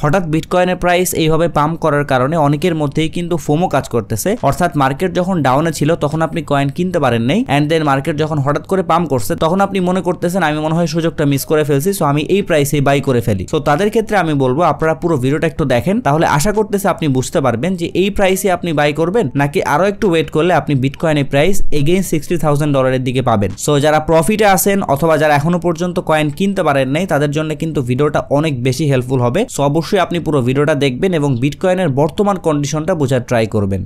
হঠাৎ বিটকয়েনের প্রাইস এইভাবে পাম্প করার কারণে অনেকের মধ্যেই কিন্তু ফোমো কাজ করতেছে, অর্থাৎ মার্কেট যখন ডাউনে ছিল তখন আপনি কয়েন কিনতে পারেন নাই, এন্ড দেন মার্কেট যখন হঠাৎ করে পাম্প করছে তখন আপনি মনে করতেছেন আমি মনে হয় সুযোগটা মিস করে ফেলছি, সো আমি এই প্রাইসে বাই করে ফেলি। সো তাদের ক্ষেত্রে আমি বলবো আপনারা পুরো ভিডিওটা একটু দেখেন, তাহলে আশা করতেছি আপনি বুঝতে পারবেন যে এই প্রাইসে আপনি বাই করবেন নাকি আরো একটু ওয়েট করলে আপনি বিটকয়েনের প্রাইস এগেইন $60,000 দিকে পাবেন। সো যারা প্রফিটে আছেন অথবা যারা এখনো পর্যন্ত কয়েন কিনতে পারেন নাই তাদের জন্য কিন্তু ভিডিওটা অনেক বেশি হেল্পফুল হবে। সো অবশ্যই আপনি পুরো ভিডিওটা দেখবেন এবং বিটকয়েনের বর্তমান কন্ডিশনটা বোঝার ট্রাই করবেন।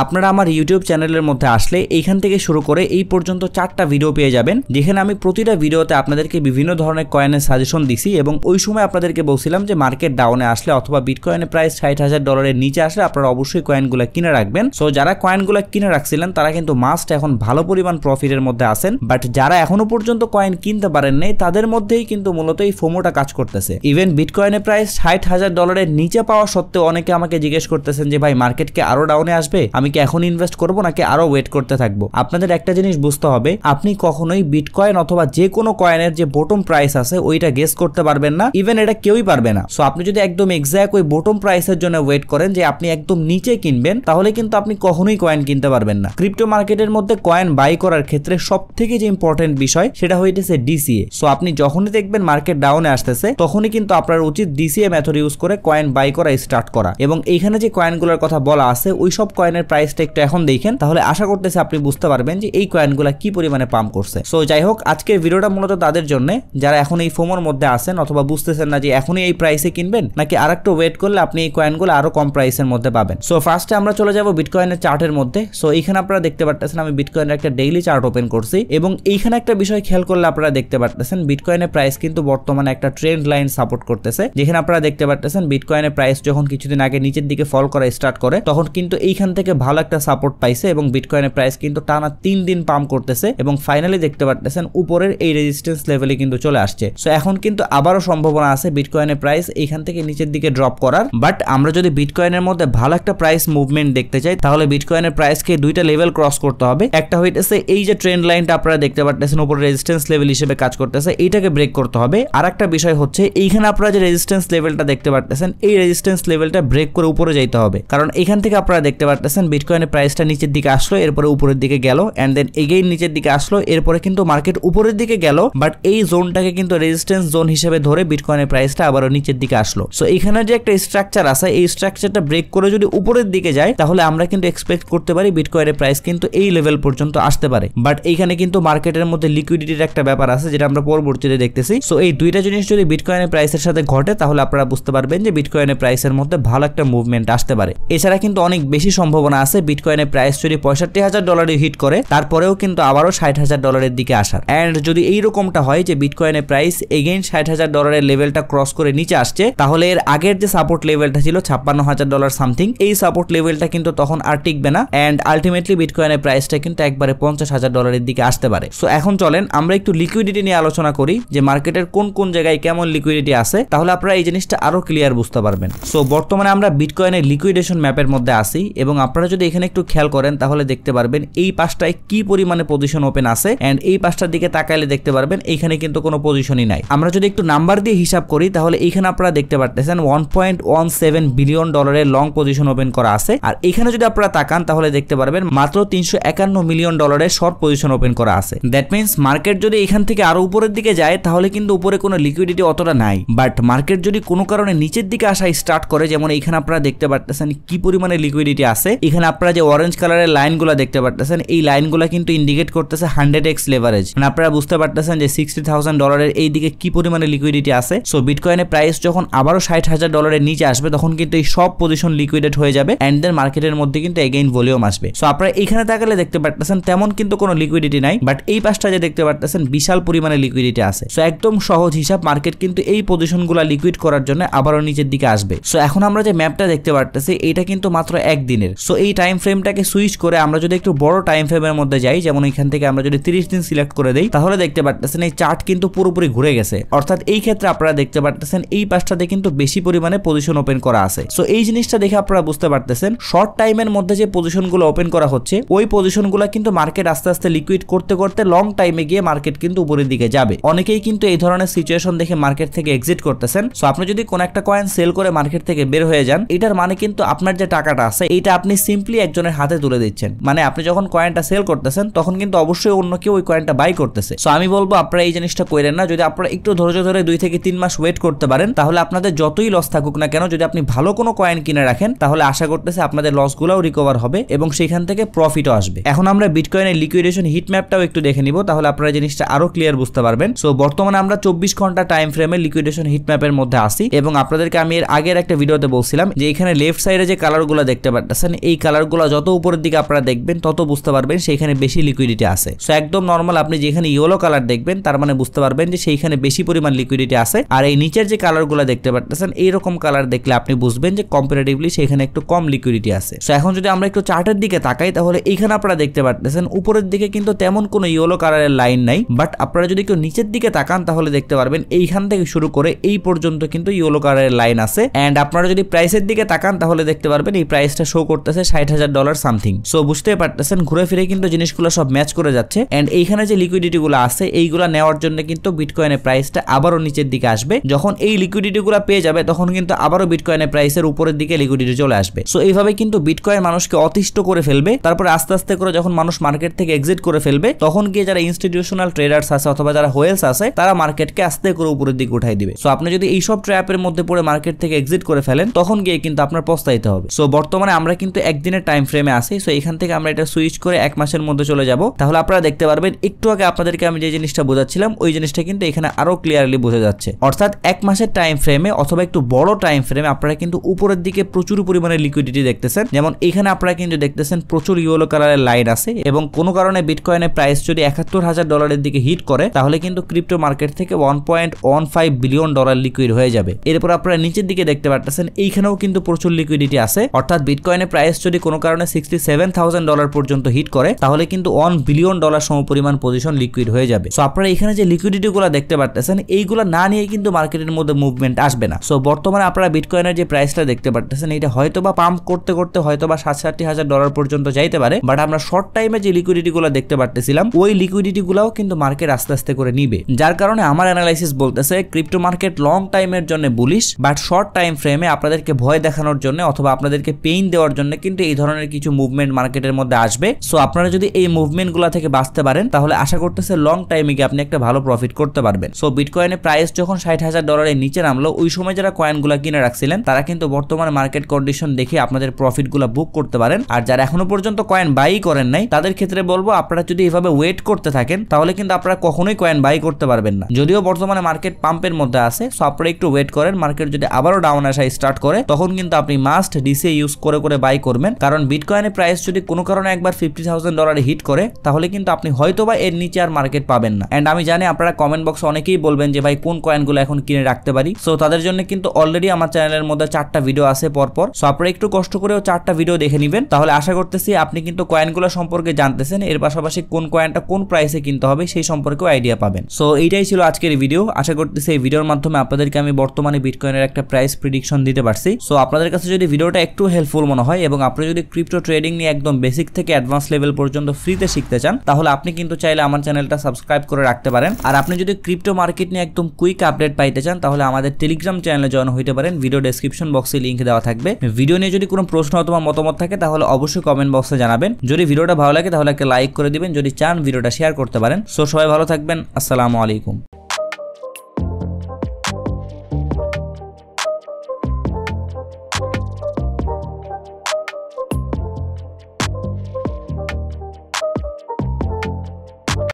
আপনারা আমার ইউটিউব চ্যানেলের মধ্যে আসলে এইখান থেকে শুরু করে এই পর্যন্ত 4টা ভিডিও পেয়ে যাবেন, যেখানে আমি প্রতিটা ভিডিওতে আপনাদেরকে বিভিন্ন ধরনের কয়েনের সাজেশন দিছি এবং ওই সময় আপনাদেরকে বলছিলাম যে মার্কেট ডাউনে আসলে অথবা বিটকয়েনের প্রাইস $60,000 নিচে আসলে আপনারা অবশ্যই কয়েনগুলো কিনে রাখবেন। সো যারা কয়েনগুলো কিনে রাখছিলেন তারা কিন্তু মাস্ট এখন ভালো পরিমাণ প্রফিটের মধ্যে আছেন, বাট যারা এখনো পর্যন্ত কয়েন কিনতে পারেন নাই তাদের মধ্যেই কিন্তু মূলত এই ফোমোটা কাজ করতেছে। ইভেন বিটকয়েনের প্রাইস $60,000 নিচে পাওয়া সত্ত্বেও অনেকে আমাকে জিজ্ঞেস করতেছেন যে ভাই মার্কেটকে আরো ডাউনে আসবে, আমি কি এখন ইনভেস্ট করব নাকি আরো ওয়েট করতে থাকবো? আপনাদের একটা জিনিস বুঝতে হবে, আপনি কখনোই বিটকয়েন অথবা যে কোনো কয়েনের যে বটম প্রাইস আছে ওইটা গেস করতে পারবেন না, ইভেন এটা কেউই পারবে না। সো আপনি যদি একদম এক্সাক্ট ওই বটম প্রাইসের জন্য ওয়েট করেন যে আপনি একদম নিচে কিনবেন, তাহলে কিন্তু আপনি কখনোই কয়েন কিনতে পারবেন না। ক্রিপ্টো মার্কেটের মধ্যে কয়েন বাই করার ক্ষেত্রে সবথেকে যে ইম্পর্টেন্ট বিষয় সেটা হইতেছে ডিসিএ। সো আপনি যখনই দেখবেন মার্কেট ডাউনে আসতেছে তখনই কিন্তু আপনার উচিত ডিসিএ মেথড ইউজ করে কয়েন বাই করা স্টার্ট করা। এবং এইখানে যে কয়েনগুলোর কথা বলা আছে ওই সব কয়েনের প্রাইসটা একটু এখন দেখেন, তাহলে আশা করতেছি আপনি বুঝতে পারবেন যে এই কয়েনগুলো কি পরিমাণে পাম্প করছে। সো যাই হোক, আজকের ভিডিওটা মূলত তাদের জন্য যারা এখন এই ফোমোর মধ্যে আছেন অথবা বুঝতেছেন না যে এখনই এই প্রাইসে কিনবেন নাকি আরেকটু ওয়েট করলে আপনি এই কয়েনগুলো আরো কম প্রাইসের মধ্যে পাবেন। সো ফার্স্টে আমরা চলে যাব বিটকয়েনের চার্টের মধ্যে। সো এইখানে আপনারা দেখতে পারতেছেন আমি বিটকয়েনের একটা ডেইলি চার্ট ওপেন করছি এবং এইখানে একটা বিষয় খেয়াল করলে আপনারা দেখতে পারতেছেন বিটকয়েনের প্রাইস কিন্তু বর্তমানে একটা ট্রেন্ড লাইন সাপোর্ট করতেছে, যেখানে আপনারা দেখতে পারতেছেন বিটকয়েনের প্রাইস যখন কিছুদিন আগে নিচের দিকে ফল করা স্টার্ট করে তখন কিন্তু এইখান থেকে ভালো একটা সাপোর্ট পাইছে এবং বিটকয়েনের প্রাইস কিন্তু টানা 3 দিন পাম্প করতেছে এবং ফাইনালি দেখতে পারতেছেন উপরের এই রেজিস্ট্যান্স লেভেলে কিন্তু চলে আসছে। সো এখন কিন্তু আবারও সম্ভাবনা আছে বিটকয়েনের প্রাইস এইখান থেকে নিচের দিকে ড্রপ করার, বাট আমরা যদি বিটকয়েনের মধ্যে ভালো একটা প্রাইস মুভমেন্ট দেখতে চাই তাহলে বিটকয়েনের প্রাইসকে দুইটা লেভেল ক্রস করতে হবে। একটা হইতেছে এই যে ট্রেন্ড লাইনটা আপনারা দেখতে পারতেছেন উপরে রেজিস্ট্যান্স লেভেল হিসেবে কাজ করতেছে, এইটাকে ব্রেক করতে হবে। আর একটা বিষয় হচ্ছে এইখানে আপনারা যে রেজিস্ট্যান্স লেভেলটা দেখতে পারতেছেন এই রেজিস্ট্যান্স লেভেলটা ব্রেক করে উপরে যাইতে হবে, কারণ এখান থেকে আপনারা দেখতে পারতেছেন বিটকয়েনের প্রাইসটা নিচের দিকে আসলো, এরপরে উপরের দিকে গেল, এন্ড দেন এগেইন নিচের দিকে আসলো, এরপরে কিন্তু মার্কেট উপরের দিকে গেল, বাট এই জোনটাকে কিন্তু রেজিস্ট্যান্স জোন হিসেবে ধরে বিটকয়েনের প্রাইসটা আবারও নিচের দিকে আসলো। সো এখানে যে একটা স্ট্রাকচার আছে এই স্ট্রাকচারটা ব্রেক করে যদি উপরের দিকে যায় তাহলে আমরা কিন্তু এক্সপেক্ট করতে পারি বিটকয়েনের প্রাইস কিন্তু এই লেভেল পর্যন্ত আসতে পারে, বাট এইখানে কিন্তু মার্কেটের মধ্যে লিকুইডিটির একটা ব্যাপার আছে যেটা আমরা পরবর্তীতে দেখতেছি। সো এই দুইটা জিনিস যদি বিটকয়েনের প্রাইসের সাথে ঘটে তাহলে আপনারা বুঝতে পারবেন যে বিটকয়েনের প্রাইসের মধ্যে ভালো একটা মুভমেন্ট আসতে পারে। এছাড়া কিন্তু অনেক বেশি সম্ভাবনা আছে বিটকয়েনের প্রাইস যদি $65,000 হিট করে তারপরেও কিন্তু আবারও $60,000 দিকে আসার। এন্ড যদি এইরকমটা হয় যে বিটকয়েনের প্রাইস এগেইন $60,000 লেভেলটা ক্রস করে নিচে আসছে তাহলে এর আগের যে সাপোর্ট লেভেলটা ছিল $56,000 সামথিং, এই সাপোর্ট লেভেলটা কিন্তু তখন আর টিকবে না এন্ড আলটিমেটলি বিটকয়েনের প্রাইসটা কিন্তু একবারে $50,000 দিকে আসতে পারে। সো এখন চলেন আমরা একটু লিকুইডিটি নিয়ে আলোচনা করি যে মার্কেটের কোন কোন জায়গায় কেমন লিকুইডিটি আছে, তাহলে আপনারা এই জিনিসটা আরো ক্লিয়ার বুঝতে পারবেন। সো বর্তমানে আমরা বিটকয়েনের লিকুইডেশন ম্যাপের মধ্যে আছি এবং আপনারা যদি এখানে একটু খেয়াল করেন তাহলে দেখতে পারবেন এই পাশটায় কি পরিমাণে পজিশন ওপেন আছে এন্ড এই পাশটার দিকে তাকাইলে দেখতে পারবেন এইখানে কিন্তু কোনো পজিশনই নাই। আমরা যদি একটু নাম্বার দিয়ে হিসাব করি তাহলে এইখানে আপনারা দেখতে পারতেছেন $1.17 বিলিয়ন লং পজিশন ওপেন করা আছে, আর এখানে যদি আপনারা তাকান তাহলে দেখতে পারবেন মাত্র $351 মিলিয়ন শর্ট পজিশন ওপেন করা আছে। দ্যাট মিন্স মার্কেট যদি এখান থেকে আরো উপরের দিকে যায় তাহলে কিন্তু উপরে কোনো লিকুইডিটি অতটা নাই, বাট মার্কেট যদি কোনো কারণে নিচের দিকে আসা স্টার্ট করে, যেমন এইখানে আপনারা দেখতে পারতেছেন কি পরিমাণে লিকুইডিটি আছে, এখানে আপনারা যে অরেঞ্জ কালারের লাইনগুলো দেখতে পারতেছেন এই লাইনগুলো কিন্তু ইন্ডিকেট করতেছে 100x লেভারেজ, মানে আপনারা বুঝতে পারতেছেন যে $60,000 এই দিকে কি পরিমাণে লিকুইডিটি আছে। সো বিটকয়েনের প্রাইস যখন আবারও $60,000 নিচে আসবে তখন কিন্তু এই সব পজিশন লিকুইডেট হয়ে যাবে এন্ড দেন মার্কেটের মধ্যে কিন্তু এগেইন ভলিউম আসবে। সো আপনারা এখানে তাকালে দেখতে পারতেছেন তেমন কিন্তু কোনো লিকুইডিটি নাই, বাট এই পাশটা যে দেখতে পারতেছেন বিশাল পরিমাণে লিকুইডিটি আছে। সো একদম সহজ হিসাব, মার্কেট কিন্তু এই পজিশনগুলো লিকুইড করার জন্য আবারও নিচের দিকে আসবে। সো এখন আমরা যে ম্যাপটা দেখতে পারতেছি এটা কিন্তু মাত্র একদিনের। সো এই টাইম ফ্রেমটাকে সুইচ করে আমরা যদি একটু বড় টাইম ফ্রেমের মধ্যে যাই, যেমন এখান থেকে আমরা যদি 30 দিন সিলেক্ট করে দেই, তাহলে দেখতে পারতেছেন এই চার্ট কিন্তু পুরোপুরি ঘুরে গেছে। অর্থাৎ এই ক্ষেত্রে আপনারা দেখতে পারতেছেন এই পাশটাতে কিন্তু বেশি পরিমাণে পজিশন ওপেন করা আছে। সো এই জিনিসটা দেখে আপনারা বুঝতে পারতেছেন শর্ট টাইমের মধ্যে যে পজিশনগুলো ওপেন করা হচ্ছে ওই পজিশনগুলো কিন্তু মার্কেট আস্তে আস্তে লিকুইড করতে করতে লং টাইমে গিয়ে মার্কেট কিন্তু উপরের দিকে যাবে। অনেকেই কিন্তু এই ধরনের সিচুয়েশন দেখে মার্কেট থেকে এক্সিট করতেছেন। সো আপনি যদি কোন একটা কয়েন সেল করে মার্কেট থেকে বের হয়ে যান, এটার মানে কিন্তু আপনার যে টাকাটা আছে এটা আপনি সিম্পলি একজনের হাতে তুলে দিচ্ছেন। মানে আপনি যখন কয়েনটা সেল করতেছেন তখন কিন্তু অবশ্যই অন্য কেউ ওই কয়েনটা বাই করতেছে। সো আমি বলবো আপনারা এই জিনিসটা করেন না। যদি আপনারা একটু ধৈর্য ধরে 2 থেকে 3 মাস ওয়েট করতে পারেন, তাহলে আপনাদের যতই লস থাকুক না কেন, যদি আপনি ভালো কোনো কয়েন কিনে রাখেন তাহলে আশা করতেছে আপনাদের লসগুলোও রিকভার হবে এবং সেখান থেকে প্রফিটও আসবে। এখন আমরা বিটকয়েনের লিকুইডেশন হিট ম্যাপটাও একটু দেখে নিব, তাহলে আপনারা জিনিসটা আরো ক্লিয়ার বুঝতে পারবেন। সো বর্তমানে আমরা 24 ঘন্টা টাইম ফ্রেমে লিকুইডেশন হিট ম্যাপের মধ্যে আসি এবং আপনাদেরকে আমি এর আগের একটা ভিডিওতে বলছিলাম যে এখানে লেফট সাইডে যে কালারগুলো দেখতে পাচ্ছেন এই কালারগুলো যত উপরের দিকে আপনারা দেখবেন তত বুঝতে পারবেন সেইখানে বেশি লিকুইডিটি আছে। সো একদম নরমাল আপনি যেখানে ইয়েলো কালার দেখবেন তার মানে বুঝতে পারবেন যে সেইখানে বেশি পরিমাণ লিকুইডিটি আছে। আর এই নিচের যে কালারগুলো দেখতে পাচ্ছেন এইরকম কালার দেখলে আপনি বুঝবেন যে কম্পারেটিভলি সেখানে একটু কম লিকুইডিটি আছে। সো এখন যদি আমরা একটু চার্টের দিকে তাকাই তাহলে এইখানে আপনারা দেখতে পাচ্ছেন উপরের দিকে কিন্তু তেমন কোনো ইয়েলো কালারের লাইন নাই, বাট আপনারা যদি একটু নিচের দিকে তাকান তাহলে দেখতে পারবেন এইখান থেকে শুরু করে এই পর্যন্ত কিন্তু ইয়েলো কালারের লাইন আছে। এন্ড আপনারা যদি প্রাইসের দিকে তাকান তাহলে দেখতে পারবেন এই প্রাইসটা শো করতেছে $60,000 সামথিং। সো বুঝতে পারতেছেন ঘুরে ফিরে কিন্তু জিনিসগুলো সব ম্যাচ করে যাচ্ছে। এন্ড এইখানে যে লিকুইডিটি গুলো আছে এইগুলা নেওয়ার জন্য কিন্তু বিটকয়েনের প্রাইসটা আবারও নিচের দিকে আসবে। যখন এই লিকুইডিটি গুলো পেয়ে যাবে তখন কিন্তু আবারও বিটকয়েনের প্রাইসের উপরের দিকে লিকুইডিটি চলে আসবে। সো এইভাবে কিন্তু বিটকয়েন মানুষকে অতিষ্ঠ করে ফেলবে। তারপরে আস্তে আস্তে করে যখন মানুষ মার্কেট থেকে এক্সিট করে ফেলবে তখন গিয়ে যারা ইনস্টিটিউশনাল ট্রেডার্স আছে অথবা যারা হোয়েলস আছে তারা মার্কেটকে আস্তে করে উপরের দিকে উঠাই দিবে। সো আপনি যদি এইসব ট্র্যাপের মধ্যে পড়ে মার্কেট থেকে এক্সিট করে ফেলেন তখন গিয়ে কিন্তু আপনার পস্তাইতে হবে। সো বর্তমানে আমরা কিন্তু একদিনের টাইম ফ্রেমে আছি। সো এখান থেকে আমরা এটা সুইচ করে 1 মাসের মধ্যে চলে যাব, তাহলে আপনারা দেখতে পারবেন একটু আগে আপনাদেরকে আমি যে জিনিসটা বোঝাচ্ছিলাম ওই জিনিসটা কিন্তু এখানে আরো ক্লিয়ারলি বোঝা যাচ্ছে। অর্থাৎ 1 মাসের টাইম ফ্রেমে অথবা একটু বড় টাইম ফ্রেমে আপনারা কিন্তু উপরের দিকে প্রচুর পরিমাণে লিকুইডিটি দেখতেছেন। যেমন এখানে আপনারা কিন্তু দেখতেছেন প্রচুর ইয়েলো কালারের লাইন আছে এবং কোনো কারণে বিটকয়েনের প্রাইস যদি $71,000 দিকে হিট করে তাহলে কিন্তু ক্রিপ্টো মার্কেট থেকে $1.15 বিলিয়ন লিকুইড হয়ে যাবে। এরপর আপনারা নিচের দিকে দেখতে পাচ্ছেন এইখানেও কিন্তু প্রচুর লিকুইডিটি আছে। অর্থাৎ বিটকয়েনের প্রাইস যদি কোনো কারণে $67,000 পর্যন্ত হিট করে তাহলে কিন্তু $1 বিলিয়ন সমপরিমাণ পজিশন লিকুইড হয়ে যাবে। সো আপনারা এখানে যে লিকুইডিটি গুলো দেখতে পাচ্ছেন এইগুলা না নিয়ে কিন্তু মার্কেটের মধ্যে মুভমেন্ট আসবে না। সো বর্তমানে আপনারা বিটকয়েনের যে প্রাইসটা দেখতে পাচ্ছেন এটা হয়তোবা পাম্প করতে করতে হয়তোবা $60,000 পর্যন্ত যাইতে পারে, বাট আমরা শর্ট টাইমে যে লিকুইডিটি গুলো দেখতে পাচ্ছিলাম ওই লিকুইডিটি গুলাও কিন্তু মার্কেট আস্তে আস্তে করে নিবে। যার কারণে আমার অ্যানালাইসিস বলতেছে ক্রিপ্টো মার্কেট লং টাইমের জন্য বুলিশ, বাট শর্ট টাইম ফ্রেমে আপনাদেরকে ভয় দেখানোর জন্য অথবা আপনাদেরকে পেইন দেওয়ার জন্য কিন্তু এই ধরনের কিছু মুভমেন্ট মার্কেটের মধ্যে আসবে। সো আপনারা যদি এই মুভমেন্ট গুলা থেকে বাঁচতে পারেন তাহলে আশা করতেছে লং টাইমে গিয়ে আপনি একটা ভালো প্রফিট করতে পারবেন। সো বিটকয়েনের প্রাইস যখন $60,000 নিচে নামলো ওই সময় যারা কয়েনগুলো কিনে রাখছিলেন তারা কিন্তু বর্তমানে মার্কেট কন্ডিশন দেখে আপনাদের প্রফিট গুলা বুক করতে পারেন। আর যারা এখনো পর্যন্ত কয়েন বাই করেন নাই তাদের ক্ষেত্রে বলবো আপনারা যদি এভাবে ওয়েট করতে থাকেন তাহলে কিন্তু আপনারা কখনোই কয়েন বাই করতে পারবেন না। যদিও বর্তমানে মার্কেট পাম্পের মধ্যে আছে, সো আপনারা একটু ওয়েট করেন। মার্কেট যদি আবারও ডাউন আসা স্টার্ট করে তখন কিন্তু আপনি মাস্ট ডিসি ইউজ করে করে বাই করবেন, কারণ বিটকয়েনের প্রাইস যদি কোনো কারণে একবার $50,000 হিট করে তাহলে কিন্তু আপনি হয়তোবা এর নিচে আর মার্কেট পাবেন না। এন্ড আমি জানি আপনারা কমেন্ট বক্সে অনেকেই বলবেন যে ভাই কোন কয়েনগুলো এখন কিনে রাখতে পারি। সো তাদের জন্য কিন্তু অলরেডি আমার চ্যানেলের মধ্যে 4টা ভিডিও আছে পরপর। সো আপনারা একটু কষ্ট করেও 4টা ভিডিও দেখে নেবেন, তাহলে আশা করতেছি আপনি কিন্তু কয়েনগুলো সম্পর্কে জানতেছেন, এর পাশাপাশি কোন কয়েনটা কোন প্রাইসে কিনতে হবে সেই সম্পর্কেও আইডিয়া পাবেন। সো এইটাই ছিল আজকের ভিডিও। আশা করতেছি এই ভিডিওর মাধ্যমে আপনাদেরকে আমি বর্তমানে বিটকয়েনের একটা প্রাইস প্রেডিকশন দিতে পারছি। সো আপনাদের কাছে যদি ভিডিওটা একটু হেল্পফুল মনে হয় এবং আপনি যদি ক্রিপ্টো ট্রেডিং নিয়ে একদম বেসিক থেকে অ্যাডভান্স লেভেল পর্যন্ত ফ্রিতে শিখতে চান তাহলে আপনি কিন্তু চাইলে আমার চ্যানেলটা সাবস্ক্রাইব করে রাখতে পারেন। আর আপনি যদি ক্রিপ্টো মার্কেট নিয়ে একদম কুইক আপডেট পাইতে চান তাহলে আমাদের টেলিগ্রাম চ্যানেলে জয়েন হইতে পারেন। ভিডিও ডেসক্রিপশন বক্সে লিংক দেওয়া থাকবে। ভিডিও নিয়ে যদি কোনো প্রশ্ন অথবা মতামত থাকে তাহলে অবশ্যই কমেন্ট বক্সে জানাবেন। যদি ভিডিওটা ভালো লাগে তাহলে একটা লাইক করে দিবেন, যদি চান ভিডিওটা শেয়ার করতে পারেন। সো সবাই ভালো থাকবেন। আসসালামু আলাইকুম।